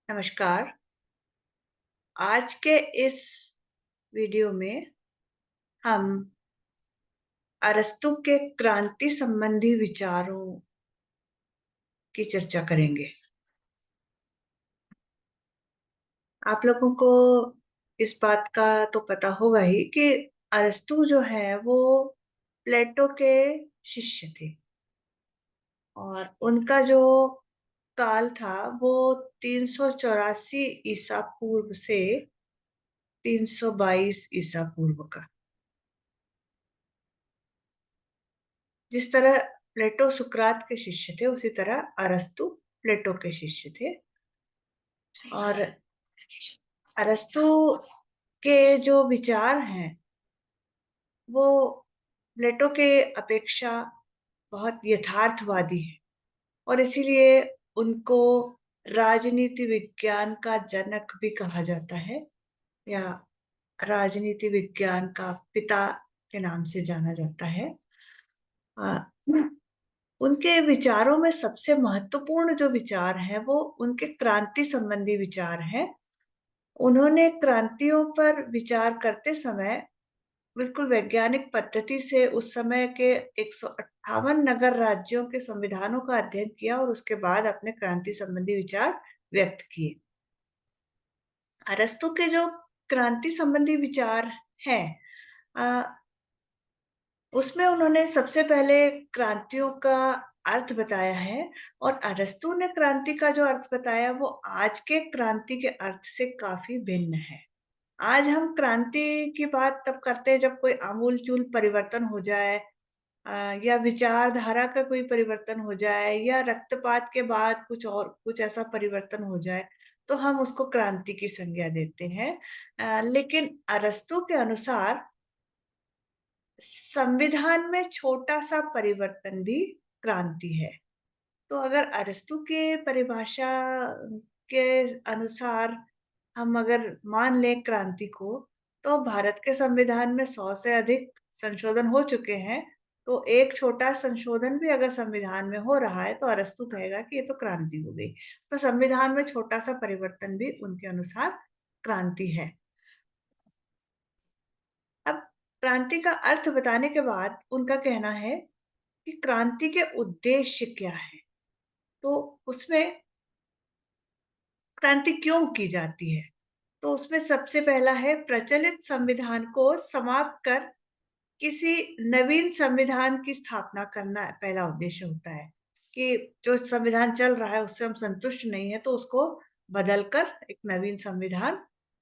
नमस्कार। आज के इस वीडियो में हम अरस्तू के क्रांति संबंधी विचारों की चर्चा करेंगे। आप लोगों को इस बात का तो पता होगा ही कि अरस्तू जो है वो प्लेटो के शिष्य थे और उनका जो काल था वो 384 ईसा पूर्व से 322 ईसा पूर्व का। जिस तरह प्लेटो सुकरात के शिष्य थे उसी तरह अरस्तु प्लेटो के शिष्य थे। और अरस्तु के जो विचार हैं वो प्लेटो के अपेक्षा बहुत यथार्थवादी है और इसीलिए उनको राजनीति विज्ञान का जनक भी कहा जाता है या राजनीति विज्ञान का पिता के नाम से जाना जाता है। आ, उनके विचारों में सबसे महत्वपूर्ण जो विचार है वो उनके क्रांति संबंधी विचार है। उन्होंने क्रांतियों पर विचार करते समय बिल्कुल वैज्ञानिक पद्धति से उस समय के 158 नगर राज्यों के संविधानों का अध्ययन किया और उसके बाद अपने क्रांति संबंधी विचार व्यक्त किए। अरस्तु के जो क्रांति संबंधी विचार हैं उसमें उन्होंने सबसे पहले क्रांतियों का अर्थ बताया है और अरस्तु ने क्रांति का जो अर्थ बताया वो आज के क्रांति के अर्थ से काफी भिन्न है। आज हम क्रांति की बात तब करते हैं जब कोई आमूलचूल परिवर्तन हो जाए, या विचारधारा का कोई परिवर्तन हो जाए या रक्तपात के बाद कुछ ऐसा परिवर्तन हो जाए तो हम उसको क्रांति की संज्ञा देते हैं। लेकिन अरस्तु के अनुसार संविधान में छोटा सा परिवर्तन भी क्रांति है। तो अगर अरस्तु के परिभाषा के अनुसार हम अगर मान लें क्रांति को, तो भारत के संविधान में 100 से अधिक संशोधन हो चुके हैं। तो एक छोटा संशोधन भी अगर संविधान में हो रहा है तो अरस्तु कहेगा कि ये तो क्रांति हो गई। तो संविधान में छोटा सा परिवर्तन भी उनके अनुसार क्रांति है। अब क्रांति का अर्थ बताने के बाद उनका कहना है कि क्रांति के उद्देश्य क्या है। तो उसमें क्रांति क्यों की जाती है, तो उसमें सबसे पहला है प्रचलित संविधान को समाप्त कर किसी नवीन संविधान की स्थापना करना पहला उद्देश्य होता है कि जो संविधान चल रहा है उससे हम संतुष्ट नहीं है तो उसको बदलकर एक नवीन संविधान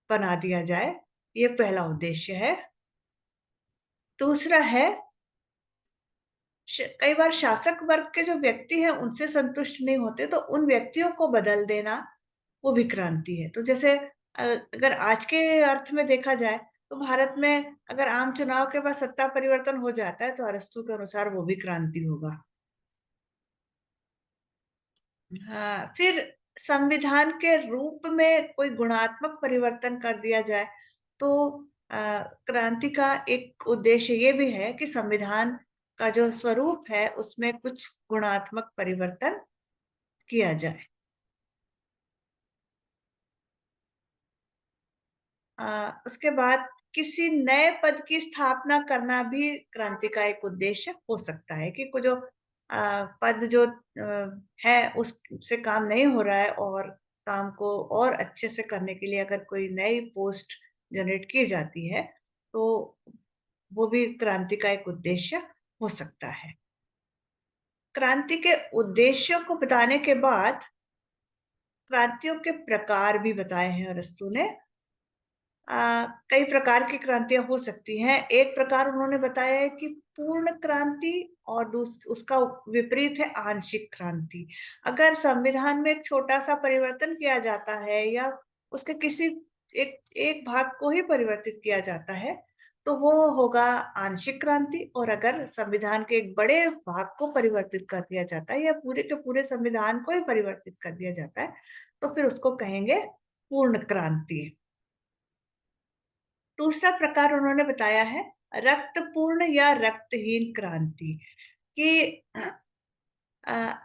बना दिया जाए। ये पहला उद्देश्य है। दूसरा है कई बार शासक वर्ग के जो व्यक्ति हैं उनसे संतुष्ट नहीं होते तो उन व्यक्तियों को बदल देना वो भी क्रांति है। तो जैसे अगर आज के अर्थ में देखा जाए तो भारत में अगर आम चुनाव के बाद सत्ता परिवर्तन हो जाता है तो अरस्तु के अनुसार वो भी क्रांति होगा। हाँ, फिर संविधान के रूप में कोई गुणात्मक परिवर्तन कर दिया जाए तो क्रांति का एक उद्देश्य ये भी है कि संविधान का जो स्वरूप है उसमें कुछ गुणात्मक परिवर्तन किया जाए। उसके बाद किसी नए पद की स्थापना करना भी क्रांति का एक उद्देश्य हो सकता है कि जो पद जो है उससे काम नहीं हो रहा है और काम को और अच्छे से करने के लिए अगर कोई नई पोस्ट जनरेट की जाती है तो वो भी क्रांति का एक उद्देश्य हो सकता है। क्रांति के उद्देश्यों को बताने के बाद क्रांतियों के प्रकार भी बताए हैं अरस्तु ने। कई प्रकार की क्रांतियां हो सकती हैं। एक प्रकार उन्होंने बताया है कि पूर्ण क्रांति और उसका विपरीत है आंशिक क्रांति। अगर संविधान में एक छोटा सा परिवर्तन किया जाता है या उसके किसी एक एक भाग को ही परिवर्तित किया जाता है तो वो होगा आंशिक क्रांति। और अगर संविधान के एक बड़े भाग को परिवर्तित कर दिया जाता है या पूरे के पूरे संविधान को ही परिवर्तित कर दिया जाता है तो फिर उसको कहेंगे पूर्ण क्रांति। दूसरा प्रकार उन्होंने बताया है रक्तपूर्ण या रक्तहीन क्रांति कि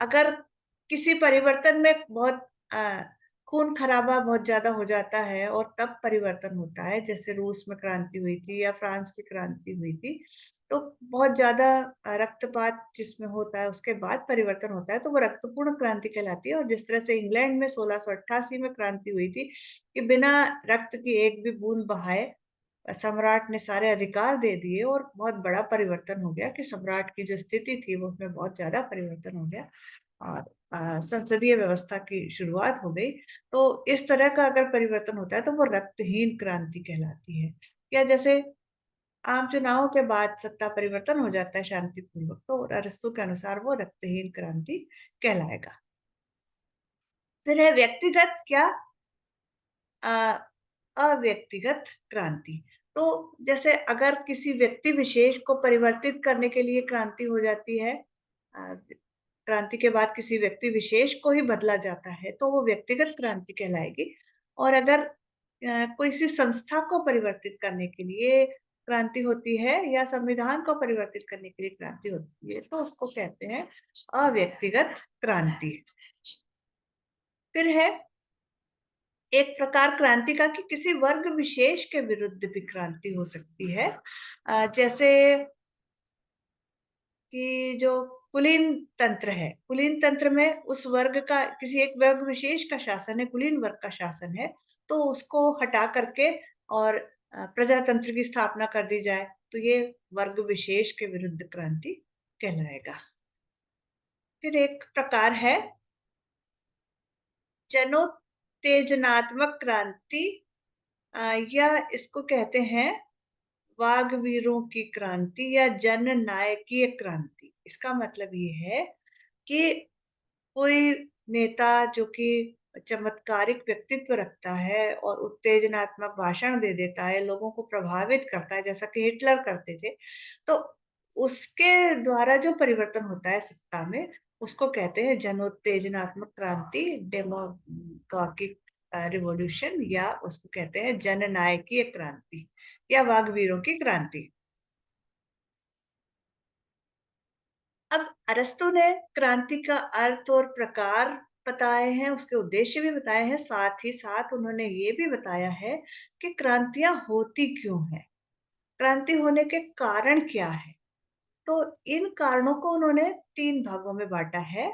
अगर किसी परिवर्तन में बहुत खून खराबा बहुत ज्यादा हो जाता है और तब परिवर्तन होता है, जैसे रूस में क्रांति हुई थी या फ्रांस की क्रांति हुई थी। तो बहुत ज्यादा रक्तपात जिसमें होता है उसके बाद परिवर्तन होता है, तो वो रक्तपूर्ण क्रांति कहलाती है। और जिस तरह से इंग्लैंड में 1688 में क्रांति हुई थी कि बिना रक्त की एक भी बूंद बहाए सम्राट ने सारे अधिकार दे दिए, और बहुत बड़ा परिवर्तन हो गया कि सम्राट की जो स्थिति थी वो उसमें बहुत ज्यादा परिवर्तन हो गया, और संसदीय व्यवस्था की शुरुआत हो गई। तो इस तरह का अगर परिवर्तन होता है तो वो रक्तहीन क्रांति कहलाती है। या जैसे आम चुनावों के बाद सत्ता परिवर्तन हो जाता है शांतिपूर्वक, तो अरस्तू के अनुसार वो रक्तहीन क्रांति कहलाएगा। फिर है व्यक्तिगत क्या अव्यक्तिगत क्रांति। तो जैसे अगर किसी व्यक्ति विशेष को परिवर्तित करने के लिए क्रांति हो जाती है, क्रांति के बाद किसी व्यक्ति विशेष को ही बदला जाता है, तो वो व्यक्तिगत क्रांति कहलाएगी। और अगर कोई सी संस्था को परिवर्तित करने के लिए क्रांति होती है या संविधान को परिवर्तित करने के लिए क्रांति होती है, तो उसको कहते हैं अव्यक्तिगत क्रांति। फिर है एक प्रकार क्रांति का कि किसी वर्ग विशेष के विरुद्ध भी क्रांति हो सकती है। जैसे कि जो कुलीन तंत्र है, कुलीन तंत्र में उस वर्ग का, किसी एक वर्ग विशेष का शासन है, कुलीन वर्ग का शासन है, तो उसको हटा करके और प्रजातंत्र की स्थापना कर दी जाए, तो ये वर्ग विशेष के विरुद्ध क्रांति कहलाएगा। फिर एक प्रकार है जनोत्तेजनात्मक क्रांति, या इसको कहते हैं वाग्वीरों की क्रांति या जननायकीय क्रांति। इसका मतलब ये है कि कोई नेता जो कि चमत्कारिक व्यक्तित्व रखता है और उत्तेजनात्मक भाषण दे देता है, लोगों को प्रभावित करता है, जैसा कि हिटलर करते थे, तो उसके द्वारा जो परिवर्तन होता है सत्ता में, उसको कहते हैं जनोत्तेजनात्मक क्रांति, डेमोक्रेटिक रिवॉल्यूशन, या उसको कहते हैं जननायकीय क्रांति या वाग्वीरों की क्रांति। अब अरस्तु ने क्रांति का अर्थ और प्रकार बताए हैं, उसके उद्देश्य भी बताए हैं, साथ ही साथ उन्होंने ये भी बताया है कि क्रांतियां होती क्यों हैं, क्रांति होने के कारण क्या है। तो इन कारणों को उन्होंने तीन भागों में बांटा है,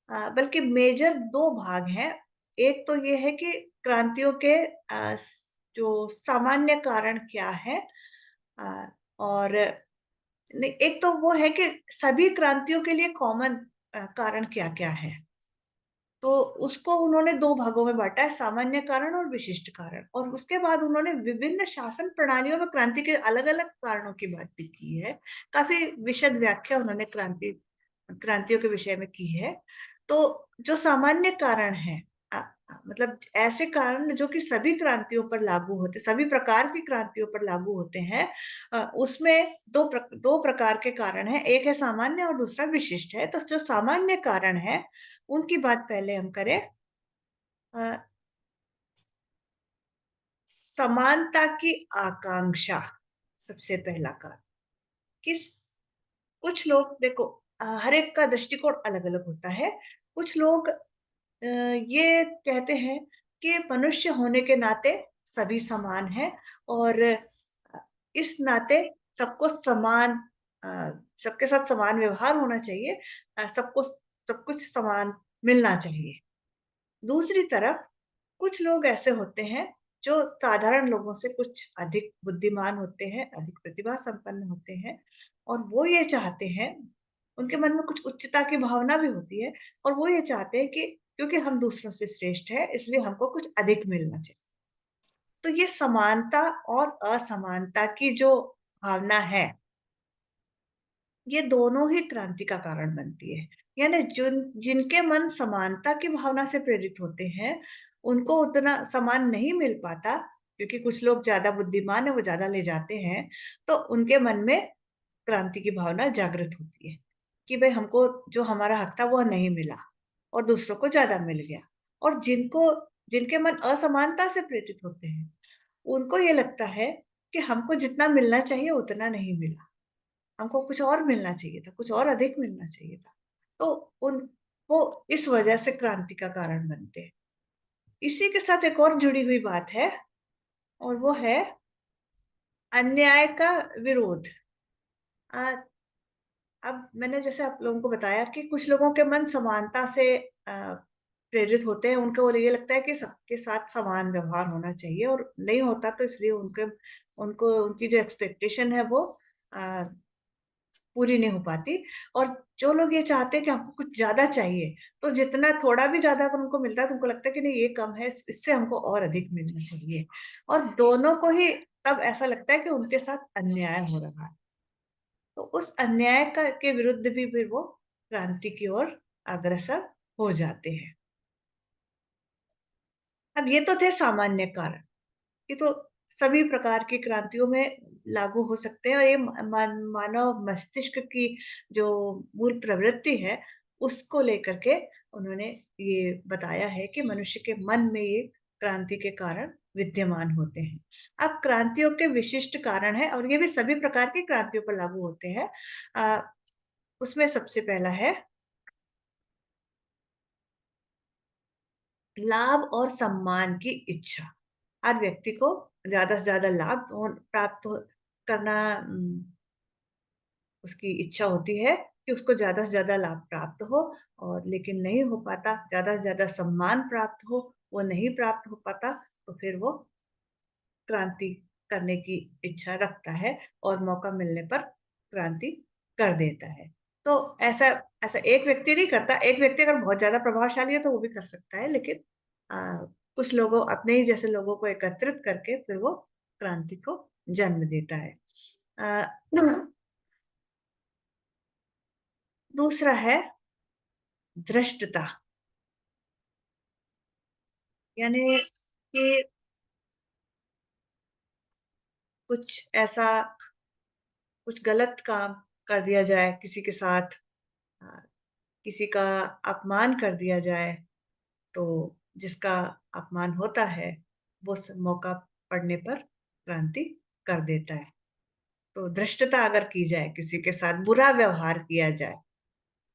बल्कि मेजर दो भाग हैं। एक तो ये है कि क्रांतियों के जो सामान्य कारण क्या है, और नहीं, एक तो वो है कि सभी क्रांतियों के लिए कॉमन कारण क्या क्या है। तो उसको उन्होंने दो भागों में बांटा है, सामान्य कारण और विशिष्ट कारण। और उसके बाद उन्होंने विभिन्न शासन प्रणालियों में क्रांति के अलग अलग कारणों की बात भी की है। काफी विशद व्याख्या उन्होंने क्रांतियों के विषय में की है। तो जो सामान्य कारण है, मतलब ऐसे कारण जो कि सभी क्रांतियों पर लागू होते, सभी प्रकार की क्रांतियों पर लागू होते हैं, उसमें दो प्रकार के कारण हैं, एक है सामान्य और दूसरा विशिष्ट है। तो जो सामान्य कारण है उनकी बात पहले हम करें। अ, समानता की आकांक्षा सबसे पहला कारण। किस कुछ लोग देखो, हर एक का दृष्टिकोण अलग अलग होता है। कुछ लोग ये कहते हैं कि मनुष्य होने के नाते सभी समान हैं, और इस नाते सबको समान, अ, सबके साथ समान व्यवहार होना चाहिए, सबको सब कुछ समान मिलना चाहिए। दूसरी तरफ कुछ लोग ऐसे होते हैं जो साधारण लोगों से कुछ अधिक बुद्धिमान होते हैं, अधिक प्रतिभा संपन्न होते हैं, और वो ये चाहते हैं, उनके मन में कुछ उच्चता की भावना भी होती है, और वो ये चाहते हैं कि क्योंकि हम दूसरों से श्रेष्ठ है इसलिए हमको कुछ अधिक मिलना चाहिए। तो ये समानता और असमानता की जो भावना है, ये दोनों ही क्रांति का कारण बनती है। यानी जिनके मन समानता की भावना से प्रेरित होते हैं, उनको उतना समान नहीं मिल पाता, क्योंकि कुछ लोग ज्यादा बुद्धिमान है, वो ज्यादा ले जाते हैं, तो उनके मन में क्रांति की भावना जागृत होती है कि भाई हमको जो हमारा हक था वो नहीं मिला और दूसरों को ज्यादा मिल गया। और जिनके मन असमानता से प्रेरित होते हैं, उनको ये लगता है कि हमको जितना मिलना चाहिए उतना नहीं मिला, हमको कुछ और मिलना चाहिए था, कुछ और अधिक मिलना चाहिए था। तो उन वो इस वजह से क्रांति का कारण बनते हैं। इसी के साथ एक और जुड़ी हुई बात है, और वो है अन्याय का विरोध। आ, अब मैंने जैसे आप लोगों को बताया कि कुछ लोगों के मन समानता से प्रेरित होते हैं, उनको ये लगता है कि सबके साथ समान व्यवहार होना चाहिए, और नहीं होता तो इसलिए उनके उनको उनकी जो एक्सपेक्टेशन है वो आ, पूरी नहीं हो पाती। और जो लोग ये चाहते हैं कि हमको कुछ ज्यादा चाहिए, तो जितना थोड़ा भी ज्यादा अगर उनको मिलता है तो उनको लगता है कि नहीं ये कम है, इससे हमको और अधिक मिलना चाहिए। और दोनों को ही तब ऐसा लगता है कि उनके साथ अन्याय हो रहा है। तो उस अन्याय का के विरुद्ध भी फिर वो क्रांति की ओर अग्रसर हो जाते हैं। अब ये तो थे सामान्य कारण, ये तो सभी प्रकार की क्रांतियों में लागू हो सकते हैं, और ये मानव मस्तिष्क की जो मूल प्रवृत्ति है उसको लेकर के उन्होंने ये बताया है कि मनुष्य के मन में ये क्रांति के कारण विद्यमान होते हैं। अब क्रांतियों के विशिष्ट कारण है, और ये भी सभी प्रकार की क्रांतियों पर लागू होते हैं। उसमें सबसे पहला है लाभ और सम्मान की इच्छा। हर व्यक्ति को ज्यादा से ज्यादा करना उसकी इच्छा होती है कि उसको ज्यादा से ज्यादा लाभ प्राप्त हो, और लेकिन नहीं हो पाता, ज्यादा से ज्यादा सम्मान प्राप्त हो वो नहीं प्राप्त हो पाता, तो फिर वो क्रांति करने की इच्छा रखता है और मौका मिलने पर क्रांति कर देता है। तो ऐसा ऐसा एक व्यक्ति नहीं करता, एक व्यक्ति अगर बहुत ज्यादा प्रभावशाली है तो वो भी कर सकता है, लेकिन कुछ लोगों अपने ही जैसे लोगों को एकत्रित करके फिर वो क्रांति को जन्म देता है। आ, दूसरा है धृष्टता, यानी कि कुछ ऐसा कुछ गलत काम कर दिया जाए किसी के साथ, आ, किसी का अपमान कर दिया जाए, तो जिसका अपमान होता है वो मौका पड़ने पर क्रांति कर देता है। तो धृष्टता अगर की जाए, किसी के साथ बुरा व्यवहार किया जाए,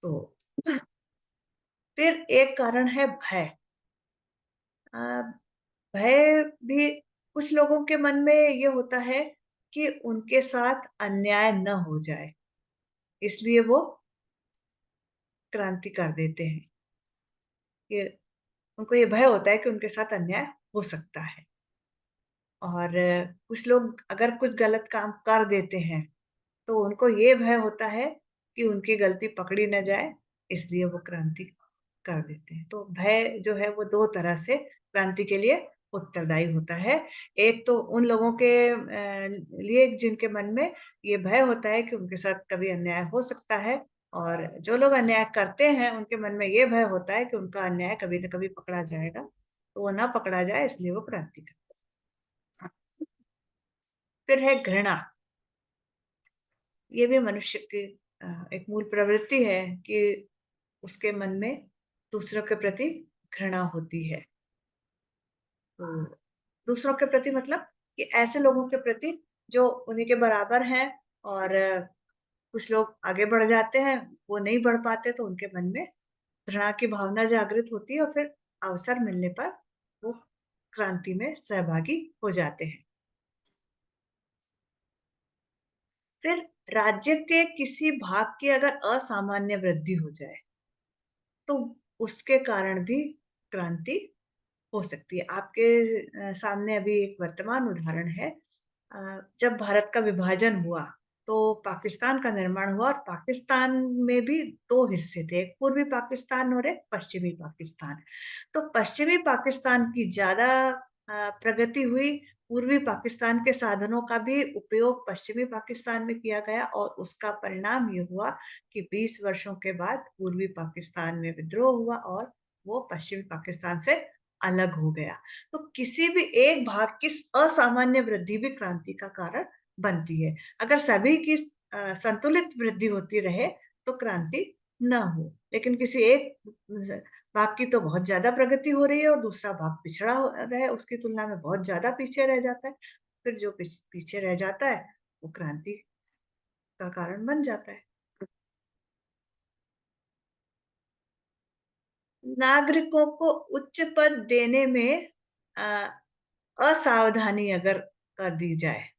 तो फिर एक कारण है भय। आ, भय भी कुछ लोगों के मन में ये होता है कि उनके साथ अन्याय न हो जाए, इसलिए वो क्रांति कर देते हैं। ये उनको ये भय होता है कि उनके साथ अन्याय हो सकता है। और कुछ लोग अगर कुछ गलत काम कर देते हैं तो उनको ये भय होता है कि उनकी गलती पकड़ी न जाए, इसलिए वो क्रांति कर देते हैं। तो भय जो है वो दो तरह से क्रांति के लिए उत्तरदायी होता है। एक तो उन लोगों के लिए जिनके मन में ये भय होता है कि उनके साथ कभी अन्याय हो सकता है, और जो लोग अन्याय करते हैं उनके मन में ये भय होता है कि उनका अन्याय कभी न कभी पकड़ा जाएगा, तो वो ना पकड़ा जाए इसलिए वो क्रांति करते हैं। फिर है घृणा। ये भी मनुष्य की एक मूल प्रवृत्ति है कि उसके मन में दूसरों के प्रति घृणा होती है। तो दूसरों के प्रति मतलब कि ऐसे लोगों के प्रति जो उन्हीं के बराबर हैं, और कुछ लोग आगे बढ़ जाते हैं, वो नहीं बढ़ पाते, तो उनके मन में घृणा की भावना जागृत होती है, और फिर अवसर मिलने पर वो क्रांति में सहभागी हो जाते हैं। फिर राज्य के किसी भाग की अगर असामान्य वृद्धि हो जाए, तो उसके कारण भी क्रांति हो सकती है। आपके सामने अभी एक वर्तमान उदाहरण है। जब भारत का विभाजन हुआ तो पाकिस्तान का निर्माण हुआ, और पाकिस्तान में भी दो हिस्से थे, एक पूर्वी पाकिस्तान और एक पश्चिमी पाकिस्तान। तो पश्चिमी पाकिस्तान की ज्यादा प्रगति हुई, पूर्वी पाकिस्तान के साधनों का भी उपयोग पश्चिमी पाकिस्तान में किया गया, और उसका परिणाम ये हुआ कि 20 वर्षों के बाद पूर्वी पाकिस्तान में विद्रोह हुआ और वो पश्चिमी पाकिस्तान से अलग हो गया। तो किसी भी एक भाग की असामान्य वृद्धि भी क्रांति का कारण बनती है। अगर सभी की संतुलित वृद्धि होती रहे तो क्रांति न हो, लेकिन किसी एक भाग की तो बहुत ज्यादा प्रगति हो रही है और दूसरा भाग पिछड़ा हो रहा है, उसकी तुलना में बहुत ज्यादा पीछे रह जाता है, फिर जो पीछे रह जाता है वो क्रांति का कारण बन जाता है। नागरिकों को उच्च पद देने में अ, असावधानी अगर कर दी जाए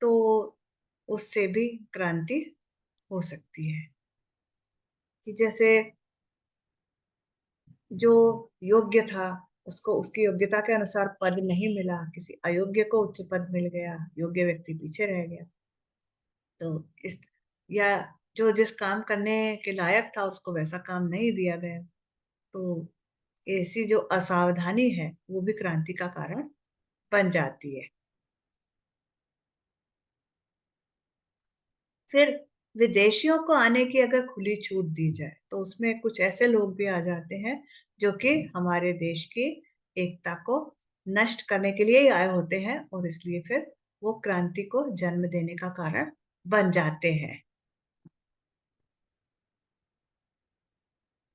तो उससे भी क्रांति हो सकती है। कि जैसे जो योग्य था उसको उसकी योग्यता के अनुसार पद नहीं मिला, किसी अयोग्य को उच्च पद मिल गया, योग्य व्यक्ति पीछे रह गया। तो इस या जो जिस काम करने के लायक था उसको वैसा काम नहीं दिया गया, तो ऐसी जो असावधानी है वो भी क्रांति का कारण बन जाती है। फिर विदेशियों को आने की अगर खुली छूट दी जाए तो उसमें कुछ ऐसे लोग भी आ जाते हैं जो कि हमारे देश की एकता को नष्ट करने के लिए ही आए होते हैं, और इसलिए फिर वो क्रांति को जन्म देने का कारण बन जाते हैं।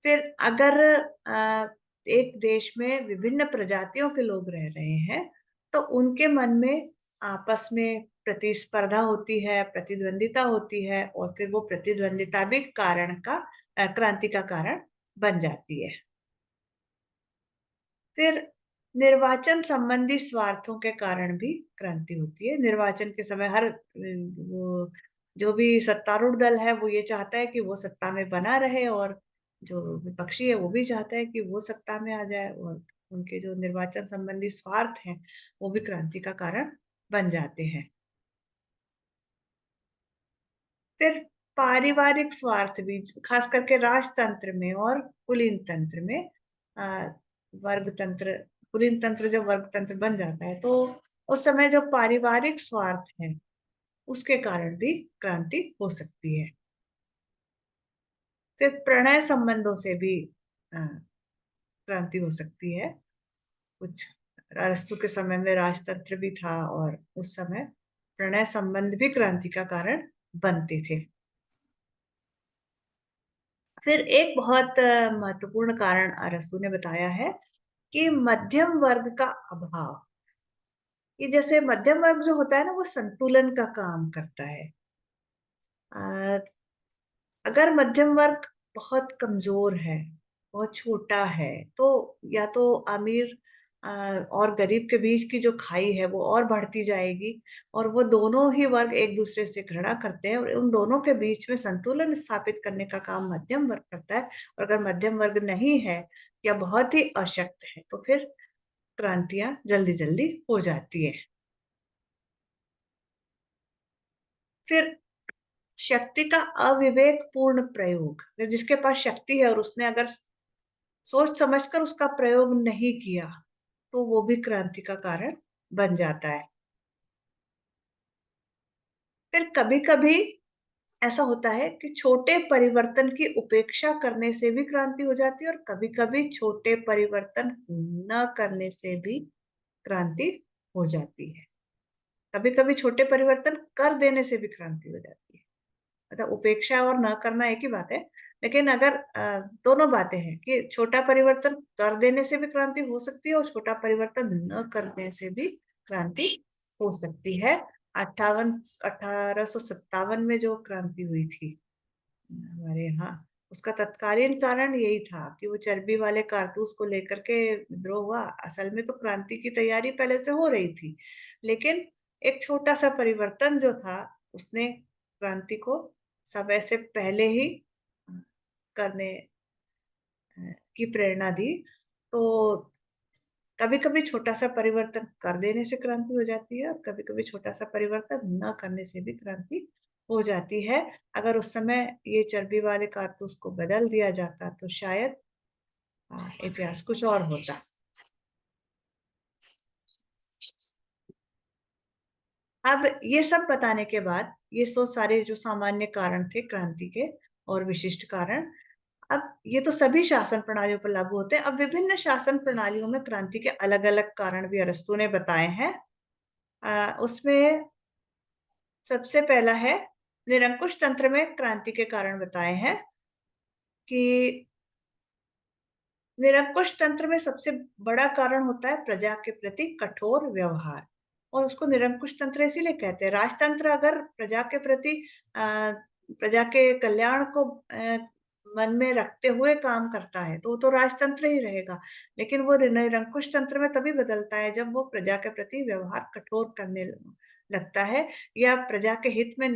फिर अगर एक देश में विभिन्न प्रजातियों के लोग रह रहे हैं तो उनके मन में आपस में प्रतिस्पर्धा होती है, प्रतिद्वंदिता होती है, और फिर वो प्रतिद्वंदिता भी क्रांति का कारण बन जाती है। फिर निर्वाचन संबंधी स्वार्थों के कारण भी क्रांति होती है। निर्वाचन के समय वो जो भी सत्तारूढ़ दल है वो ये चाहता है कि वो सत्ता में बना रहे, और जो विपक्षी है वो भी चाहता है कि वो सत्ता में आ जाए, और उनके जो निर्वाचन संबंधी स्वार्थ हैं वो भी क्रांति का कारण बन जाते हैं। फिर पारिवारिक स्वार्थ भी, खास करके राजतंत्र में और कुलीन तंत्र में, आ, वर्ग तंत्र कुलीन तंत्र जब वर्ग तंत्र बन जाता है तो उस समय जो पारिवारिक स्वार्थ है उसके कारण भी क्रांति हो सकती है। फिर प्रणय संबंधों से भी क्रांति हो सकती है। कुछ अरस्तु के समय में राजतंत्र भी था, और उस समय प्रणय संबंध भी क्रांति का कारण बनते थे। फिर एक बहुत महत्वपूर्ण कारण अरस्तु ने बताया है कि मध्यम वर्ग का अभाव। कि जैसे मध्यम वर्ग जो होता है ना वो संतुलन का काम करता है। अ, अगर मध्यम वर्ग बहुत कमजोर है, बहुत छोटा है, तो या तो अमीर और गरीब के बीच की जो खाई है वो और बढ़ती जाएगी, और वो दोनों ही वर्ग एक दूसरे से घृणा करते हैं, और उन दोनों के बीच में संतुलन स्थापित करने का काम मध्यम वर्ग करता है। और अगर मध्यम वर्ग नहीं है या बहुत ही अशक्त है तो फिर क्रांतियां जल्दी जल्दी हो जाती है। फिर शक्ति का अविवेक पूर्ण प्रयोग, जिसके पास शक्ति है और उसने अगर सोच समझकर उसका प्रयोग नहीं किया तो वो भी क्रांति का कारण बन जाता है। फिर कभी कभी ऐसा होता है कि छोटे परिवर्तन की उपेक्षा करने से भी क्रांति हो जाती है, और कभी कभी छोटे परिवर्तन न करने से भी क्रांति हो जाती है। कभी कभी छोटे परिवर्तन कर देने से भी क्रांति हो जाती है। मतलब उपेक्षा और न करना एक ही बात है, लेकिन अगर दोनों बातें हैं कि छोटा परिवर्तन कर देने से भी क्रांति हो सकती है और छोटा परिवर्तन न करने से भी क्रांति हो सकती है। 1857 में जो क्रांति हुई थी हमारे यहाँ, उसका तत्कालीन कारण यही था कि वो चर्बी वाले कारतूस को लेकर के विद्रोह हुआ। असल में तो क्रांति की तैयारी पहले से हो रही थी, लेकिन एक छोटा सा परिवर्तन जो था उसने क्रांति को समय से पहले ही करने की प्रेरणा दी। तो कभी कभी छोटा सा परिवर्तन कर देने से क्रांति हो जाती है, और कभी कभी छोटा सा परिवर्तन न करने से भी क्रांति हो जाती है। अगर उस समय ये चर्बी वाले कारतूस को बदल दिया जाता तो शायद इतिहास कुछ और होता। अब ये सब बताने के बाद, ये सो सारे जो सामान्य कारण थे क्रांति के और विशिष्ट कारण, अब ये तो सभी शासन प्रणालियों पर लागू होते हैं। अब विभिन्न शासन प्रणालियों में क्रांति के अलग अलग कारण भी अरस्तू ने बताए हैं। उसमें सबसे पहला है, निरंकुश तंत्र में क्रांति के कारण बताए हैं कि निरंकुश तंत्र में सबसे बड़ा कारण होता है प्रजा के प्रति कठोर व्यवहार, और उसको निरंकुश तंत्र इसीलिए कहते हैं। राजतंत्र अगर प्रजा के प्रति प्रजा के कल्याण को मन में रखते हुए काम करता है तो वो तो राजतंत्र ही रहेगा। लेकिन वो निरंकुश तंत्र में तभी बदलता है जब वो प्रजा के प्रति व्यवहार कठोर करने लगता है, या प्रजा के हित में न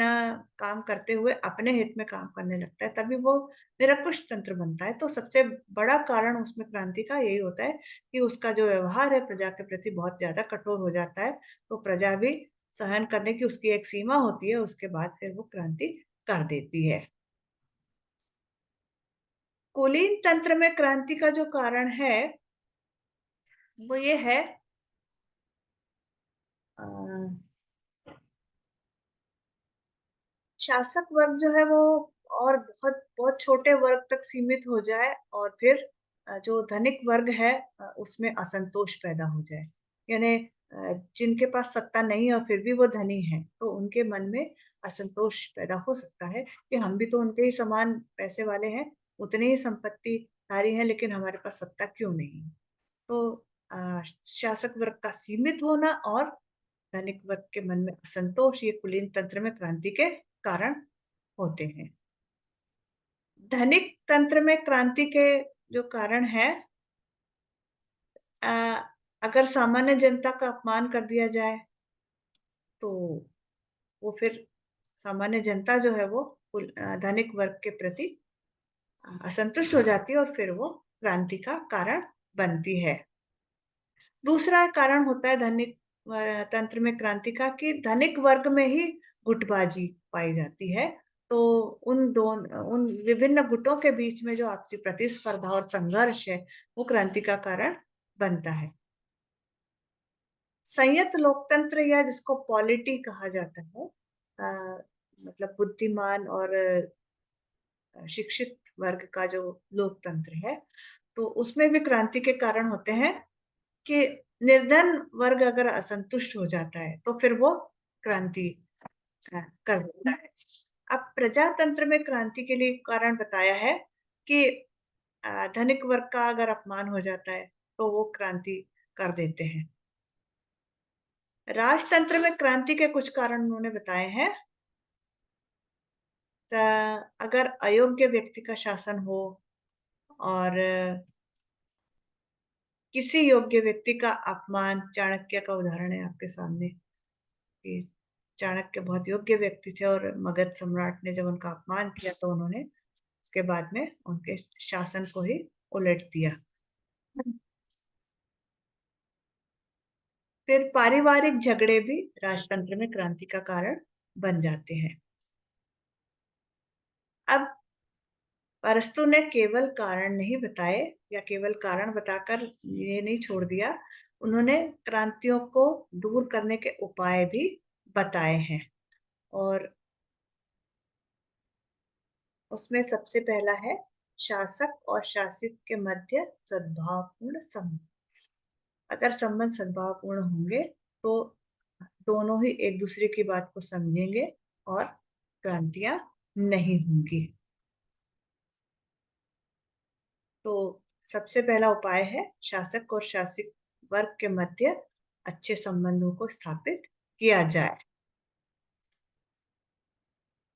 काम करते हुए अपने हित में काम करने लगता है, तभी वो निरंकुश तंत्र बनता है। तो सबसे बड़ा कारण उसमें क्रांति का यही होता है कि उसका जो व्यवहार है प्रजा के प्रति बहुत ज्यादा कठोर हो जाता है। तो प्रजा भी सहन करने की उसकी एक सीमा होती है, उसके बाद फिर वो क्रांति कर देती है। कुलीन तंत्र में क्रांति का जो कारण है वो ये है, अ, शासक वर्ग जो है वो और बहुत बहुत छोटे वर्ग तक सीमित हो जाए, और फिर जो धनिक वर्ग है उसमें असंतोष पैदा हो जाए। यानी जिनके पास सत्ता नहीं है और फिर भी वो धनी है, तो उनके मन में असंतोष पैदा हो सकता है कि हम भी तो उनके ही समान पैसे वाले हैं, उतनी ही संपत्तिधारी हैं, लेकिन हमारे पास सत्ता क्यों नहीं है। तो शासक वर्ग का सीमित होना और धनिक वर्ग के मन में असंतोष, ये कुलीन तंत्र में क्रांति के कारण होते हैं। धनिक तंत्र में क्रांति के जो कारण है, अगर सामान्य जनता का अपमान कर दिया जाए तो वो फिर सामान्य जनता जो है वो धनिक वर्ग के प्रति असंतुष्ट हो जाती है और फिर वो क्रांति का कारण बनती है। दूसरा कारण होता है धनिक तंत्र में क्रांति का कि धनिक वर्ग में ही गुटबाजी पाई जाती है। तो उन विभिन्न गुटों के बीच में जो आपसी प्रतिस्पर्धा और संघर्ष है वो क्रांति का कारण बनता है। संयत लोकतंत्र, या जिसको पॉलिटी कहा जाता है, मतलब बुद्धिमान और शिक्षित वर्ग का जो लोकतंत्र है, तो उसमें भी क्रांति के कारण होते हैं कि निर्धन वर्ग अगर असंतुष्ट हो जाता है तो फिर वो क्रांति कर देता है। अब प्रजातंत्र में क्रांति के लिए कारण बताया है कि धनिक वर्ग का अगर अपमान हो जाता है तो वो क्रांति कर देते हैं। राजतंत्र में क्रांति के कुछ कारण उन्होंने बताए हैं। अगर अयोग्य व्यक्ति का शासन हो और किसी योग्य व्यक्ति का अपमान, चाणक्य का उदाहरण है आपके सामने कि चाणक्य बहुत योग्य व्यक्ति थे और मगध सम्राट ने जब उनका अपमान किया तो उन्होंने उसके बाद में उनके शासन को ही उलट दिया। फिर पारिवारिक झगड़े भी राजतंत्र में क्रांति का कारण बन जाते हैं। अब अरस्तु ने केवल कारण नहीं बताए, या केवल कारण बताकर ये नहीं छोड़ दिया, उन्होंने क्रांतियों को दूर करने के उपाय भी बताए हैं। और उसमें सबसे पहला है शासक और शासित के मध्य सद्भावपूर्ण संबंध। अगर संबंध सद्भावपूर्ण होंगे तो दोनों ही एक दूसरे की बात को समझेंगे और क्रांतियां नहीं होंगी। तो सबसे पहला उपाय है शासक और शासित वर्ग के मध्य अच्छे संबंधों को स्थापित किया जाए।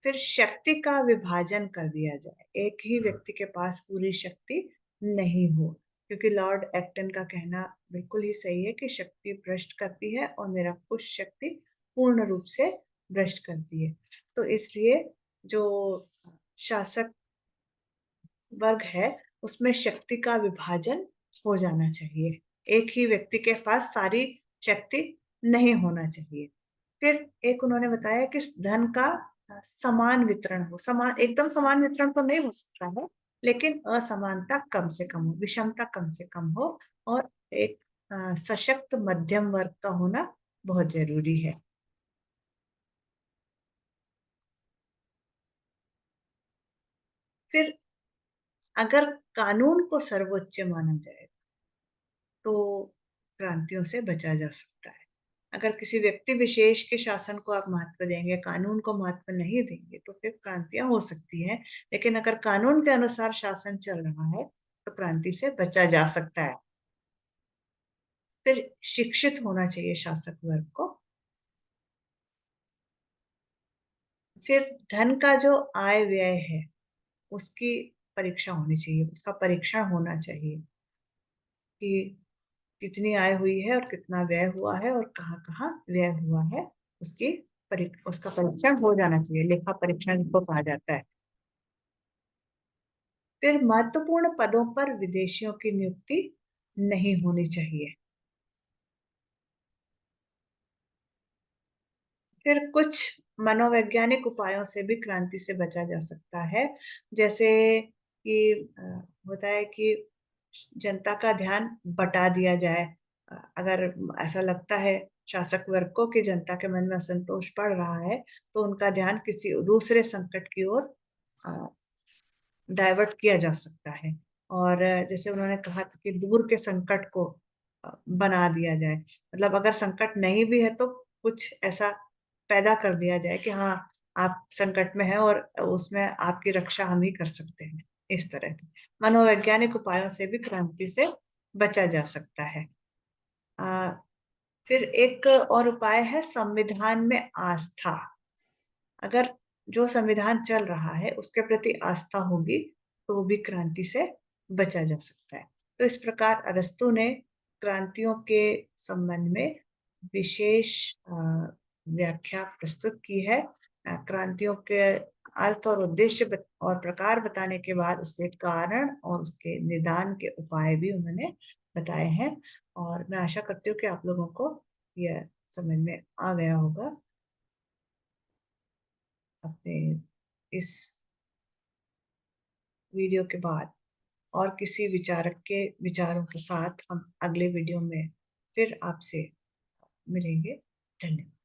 फिर शक्ति का विभाजन कर दिया जाए, एक ही व्यक्ति के पास पूरी शक्ति नहीं हो, क्योंकि लॉर्ड एक्टन का कहना बिल्कुल ही सही है कि शक्ति भ्रष्ट करती है और निरंकुश शक्ति पूर्ण रूप से भ्रष्ट करती है। तो इसलिए जो शासक वर्ग है उसमें शक्ति का विभाजन हो जाना चाहिए, एक ही व्यक्ति के पास सारी शक्ति नहीं होना चाहिए। फिर एक उन्होंने बताया कि धन का समान वितरण हो, समान एकदम समान वितरण तो नहीं हो सकता है, लेकिन असमानता कम से कम हो, विषमता कम से कम हो, और एक सशक्त मध्यम वर्ग का होना बहुत जरूरी है। फिर अगर कानून को सर्वोच्च माना जाए तो क्रांतियों से बचा जा सकता है। अगर किसी व्यक्ति विशेष के शासन को आप महत्व देंगे, कानून को महत्व नहीं देंगे, तो फिर क्रांतियां हो सकती हैं। लेकिन अगर कानून के अनुसार शासन चल रहा है तो क्रांति से बचा जा सकता है। फिर शिक्षित होना चाहिए शासक वर्ग को। फिर धन का जो आय व्यय है उसकी परीक्षा होनी चाहिए, उसका परीक्षण होना चाहिए कि कितनी आय हुई है और कितना व्यय हुआ है और कहाँ कहाँ व्यय हुआ है। उसकी उसका परीक्षण हो जाना चाहिए, लेखा परीक्षण को कहा जाता है। फिर महत्वपूर्ण पदों पर विदेशियों की नियुक्ति नहीं होनी चाहिए। फिर कुछ मनोवैज्ञानिक उपायों से भी क्रांति से बचा जा सकता है। जैसे कि होता है कि जनता का ध्यान बटा दिया जाए। अगर ऐसा लगता है शासक वर्ग को कि जनता के मन में असंतोष बढ़ रहा है, तो उनका ध्यान किसी दूसरे संकट की ओर डाइवर्ट किया जा सकता है। और जैसे उन्होंने कहा था कि दूर के संकट को बना दिया जाए, मतलब अगर संकट नहीं भी है तो कुछ ऐसा पैदा कर दिया जाए कि हाँ, आप संकट में हैं और उसमें आपकी रक्षा हम ही कर सकते हैं। इस तरह के मनोवैज्ञानिक उपायों से भी क्रांति से बचा जा सकता है। आ, फिर एक और उपाय है संविधान में आस्था। अगर जो संविधान चल रहा है उसके प्रति आस्था होगी तो भी क्रांति से बचा जा सकता है। तो इस प्रकार अरस्तु ने क्रांतियों के संबंध में विशेष व्याख्या प्रस्तुत की है। क्रांतियों के अर्थ और उद्देश्य और प्रकार बताने के बाद उसके कारण और उसके निदान के उपाय भी उन्होंने बताए हैं। और मैं आशा करती हूँ कि आप लोगों को यह समझ में आ गया होगा। अपने इस वीडियो के बाद और किसी विचारक के विचारों के साथ हम अगले वीडियो में फिर आपसे मिलेंगे। धन्यवाद।